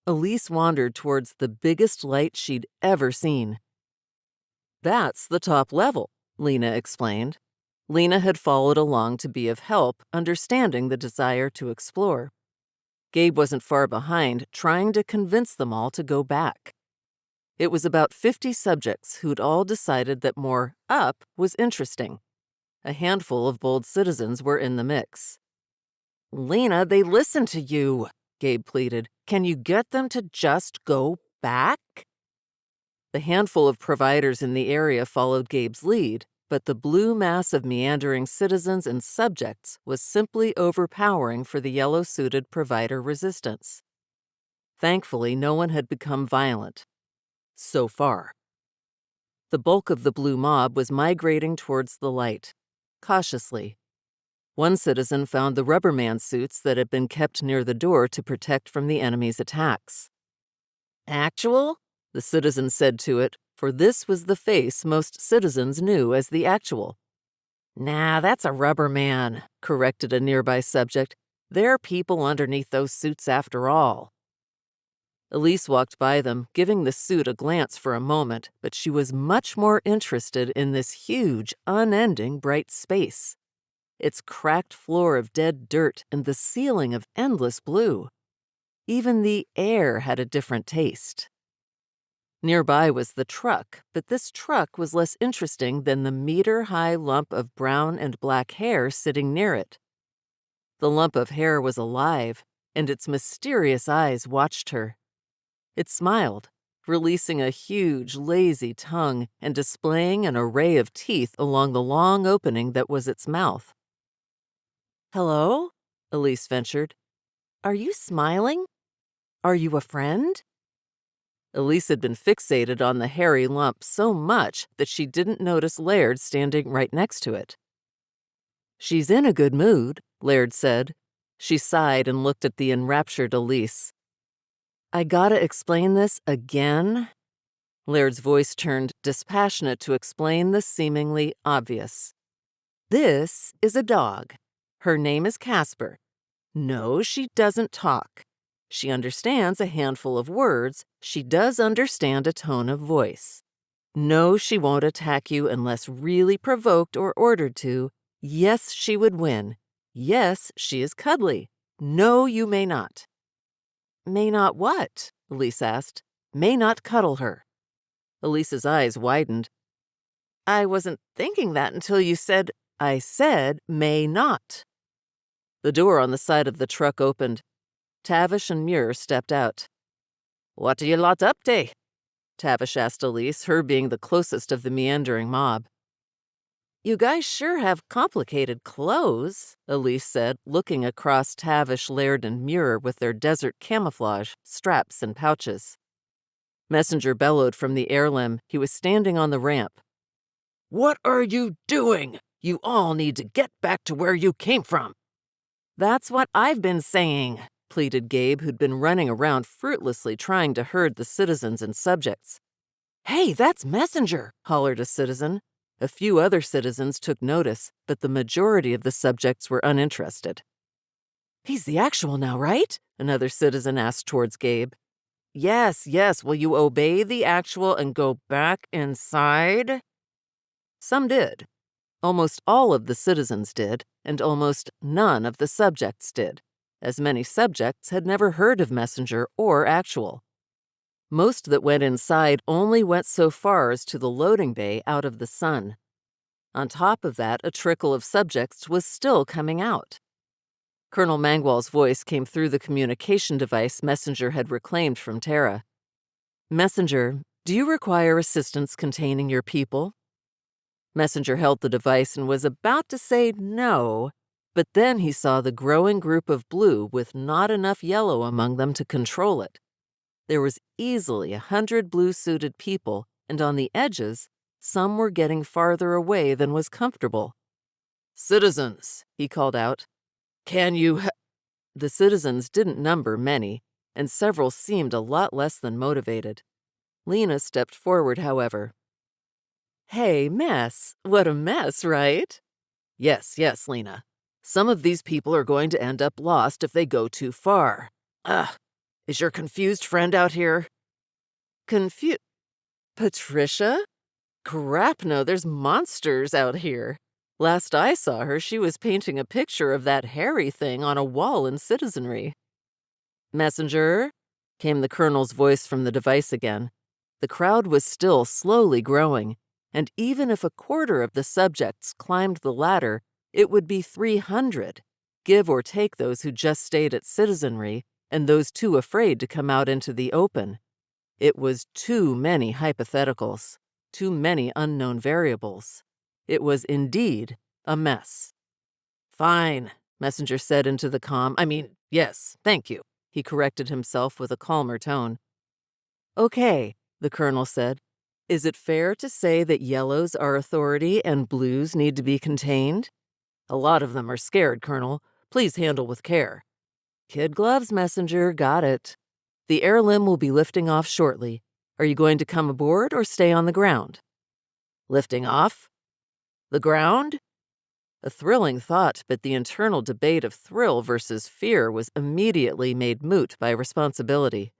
Elise wandered towards the biggest light she'd ever seen. "That's the top level," Lena explained. Lena had followed along to be of help, understanding the desire to explore. Gabe wasn't far behind, trying to convince them all to go back. It was about 50 subjects who'd all decided that more up was interesting. A handful of bold citizens were in the mix. "Lena, they listen to you," Gabe pleaded. "Can you get them to just go back?" The handful of providers in the area followed Gabe's lead, but the blue mass of meandering citizens and subjects was simply overpowering for the yellow-suited provider resistance. Thankfully, no one had become violent. So far. The bulk of the blue mob was migrating towards the light, cautiously. One citizen found the Rubberman suits that had been kept near the door to protect from the enemy's attacks. "Actual?" the citizen said to it, for this was the face most citizens knew as the Actual. "Nah, that's a Rubberman," corrected a nearby subject. "There are people underneath those suits after all." Elise walked by them, giving the suit a glance for a moment, but she was much more interested in this huge, unending bright space. Its cracked floor of dead dirt and the ceiling of endless blue. Even the air had a different taste. Nearby was the truck, but this truck was less interesting than the meter-high lump of brown and black hair sitting near it. The lump of hair was alive, and its mysterious eyes watched her. It smiled, releasing a huge, lazy tongue and displaying an array of teeth along the long opening that was its mouth. "Hello?" Elise ventured. "Are you smiling? Are you a friend?" Elise had been fixated on the hairy lump so much that she didn't notice Laird standing right next to it. "She's in a good mood," Laird said. She sighed and looked at the enraptured Elise. "I gotta explain this again?" Laird's voice turned dispassionate to explain the seemingly obvious. "This is a dog. Her name is Casper. No, she doesn't talk. She understands a handful of words. She does understand a tone of voice. No, she won't attack you unless really provoked or ordered to. Yes, she would win. Yes, she is cuddly. No, you may not." "May not what?" Elise asked. "May not cuddle her." Elise's eyes widened. "I wasn't thinking that until you said—" "I said may not." The door on the side of the truck opened. Tavish and Muir stepped out. "What are you lot up to?" Tavish asked Elise, her being the closest of the meandering mob. "You guys sure have complicated clothes," Elise said, looking across Tavish, Laird, and Muir with their desert camouflage, straps, and pouches. Messenger bellowed from the air limb. He was standing on the ramp. "What are you doing? You all need to get back to where you came from." "That's what I've been saying," pleaded Gabe, who'd been running around fruitlessly trying to herd the citizens and subjects. "Hey, that's Messenger," hollered a citizen. A few other citizens took notice, but the majority of the subjects were uninterested. "He's the Actual now, right?" another citizen asked towards Gabe. Yes, will you obey the Actual and go back inside?" Some did. Almost all of the citizens did, and almost none of the subjects did, as many subjects had never heard of Messenger or Actual. Most that went inside only went so far as to the loading bay out of the sun. On top of that, a trickle of subjects was still coming out. Colonel Mangwall's voice came through the communication device Messenger had reclaimed from Terra. "Messenger, do you require assistance containing your people?" Messenger held the device and was about to say no, but then he saw the growing group of blue with not enough yellow among them to control it. There was easily 100 blue-suited people, and on the edges, some were getting farther away than was comfortable. "Citizens," he called out, "can you The citizens didn't number many, and several seemed a lot less than motivated. Lena stepped forward, however. "Hey, mess. What a mess, right?" Yes, Lena. Some of these people are going to end up lost if they go too far. Ugh. Is your confused friend out here?" Patricia? Crap, no, there's monsters out here. Last I saw her, she was painting a picture of that hairy thing on a wall in Citizenry. "Messenger?" came the colonel's voice from the device again. The crowd was still slowly growing, and even if a quarter of the subjects climbed the ladder, it would be 300, give or take those who just stayed at Citizenry and those too afraid to come out into the open. It was too many hypotheticals, too many unknown variables. It was indeed a mess. "Fine," Messenger said into the comm. Yes, thank you." He corrected himself with a calmer tone. "Okay," the colonel said. "Is it fair to say that yellows are authority and blues need to be contained?" "A lot of them are scared, Colonel. Please handle with care." "Kid gloves, Messenger, got it. The air limb will be lifting off shortly. Are you going to come aboard or stay on the ground?" "Lifting off? The ground?" A thrilling thought, but the internal debate of thrill versus fear was immediately made moot by responsibility.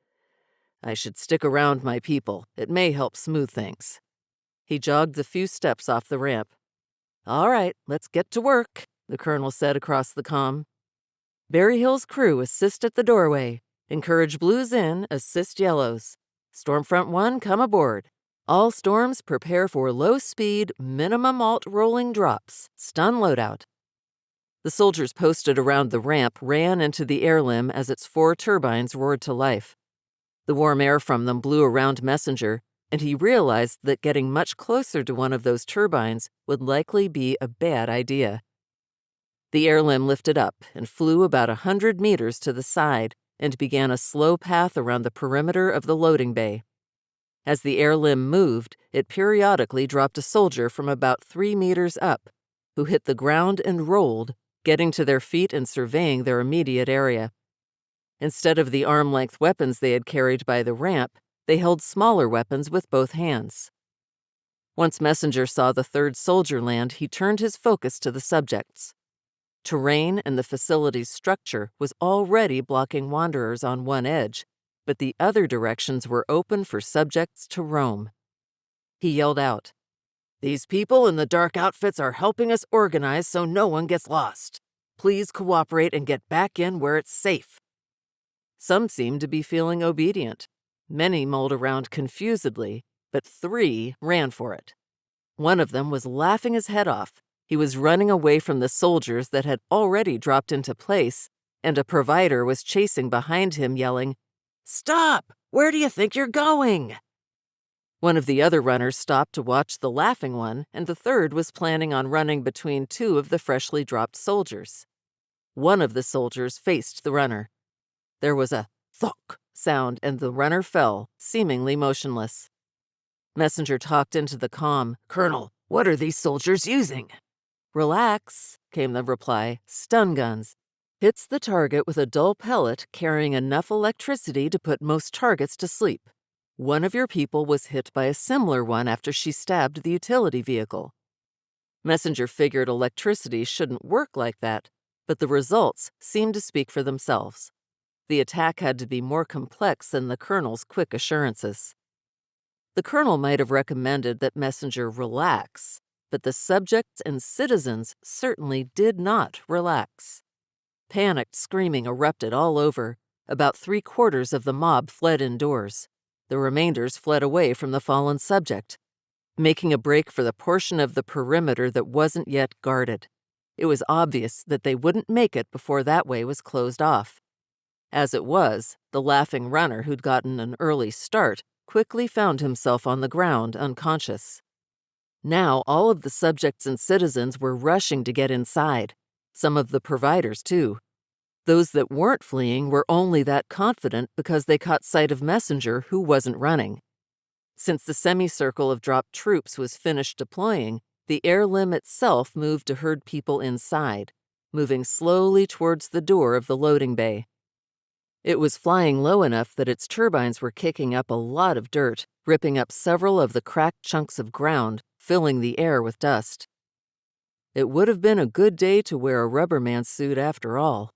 "I should stick around my people. It may help smooth things." He jogged the few steps off the ramp. "All right, let's get to work," the colonel said across the comm. "Berry Hill's crew assist at the doorway. Encourage blues in, assist yellows. Stormfront 1, come aboard. All storms prepare for low-speed, minimum alt rolling drops. Stun loadout." The soldiers posted around the ramp ran into the air limb as its 4 turbines roared to life. The warm air from them blew around Messenger, and he realized that getting much closer to one of those turbines would likely be a bad idea. The air limb lifted up and flew about 100 meters to the side and began a slow path around the perimeter of the loading bay. As the air limb moved, it periodically dropped a soldier from about 3 meters up, who hit the ground and rolled, getting to their feet and surveying their immediate area. Instead of the arm-length weapons they had carried by the ramp, they held smaller weapons with both hands. Once Messenger saw the 3rd soldier land, he turned his focus to the subjects. Terrain and the facility's structure was already blocking wanderers on one edge, but the other directions were open for subjects to roam. He yelled out, "These people in the dark outfits are helping us organize so no one gets lost. Please cooperate and get back in where it's safe." Some seemed to be feeling obedient. Many mulled around confusedly, but 3 ran for it. One of them was laughing his head off. He was running away from the soldiers that had already dropped into place, and a provider was chasing behind him, yelling, "Stop! Where do you think you're going?" One of the other runners stopped to watch the laughing one, and the 3rd was planning on running between 2 of the freshly dropped soldiers. One of the soldiers faced the runner. There was a thunk sound, and the runner fell, seemingly motionless. Messenger talked into the comm, "Colonel, what are these soldiers using?" "Relax," came the reply. "Stun guns. Hits the target with a dull pellet carrying enough electricity to put most targets to sleep. One of your people was hit by a similar one after she stabbed the utility vehicle." Messenger figured electricity shouldn't work like that, but the results seemed to speak for themselves. The attack had to be more complex than the colonel's quick assurances. The colonel might have recommended that Messenger relax, but the subjects and citizens certainly did not relax. Panicked screaming erupted all over. About 3/4 of the mob fled indoors. The remainders fled away from the fallen subject, making a break for the portion of the perimeter that wasn't yet guarded. It was obvious that they wouldn't make it before that way was closed off. As it was, the laughing runner who'd gotten an early start quickly found himself on the ground, unconscious. Now all of the subjects and citizens were rushing to get inside, some of the providers too. Those that weren't fleeing were only that confident because they caught sight of Messenger, who wasn't running. Since the semicircle of dropped troops was finished deploying, the air limb itself moved to herd people inside, moving slowly towards the door of the loading bay. It was flying low enough that its turbines were kicking up a lot of dirt, ripping up several of the cracked chunks of ground, filling the air with dust. It would have been a good day to wear a Rubberman suit after all.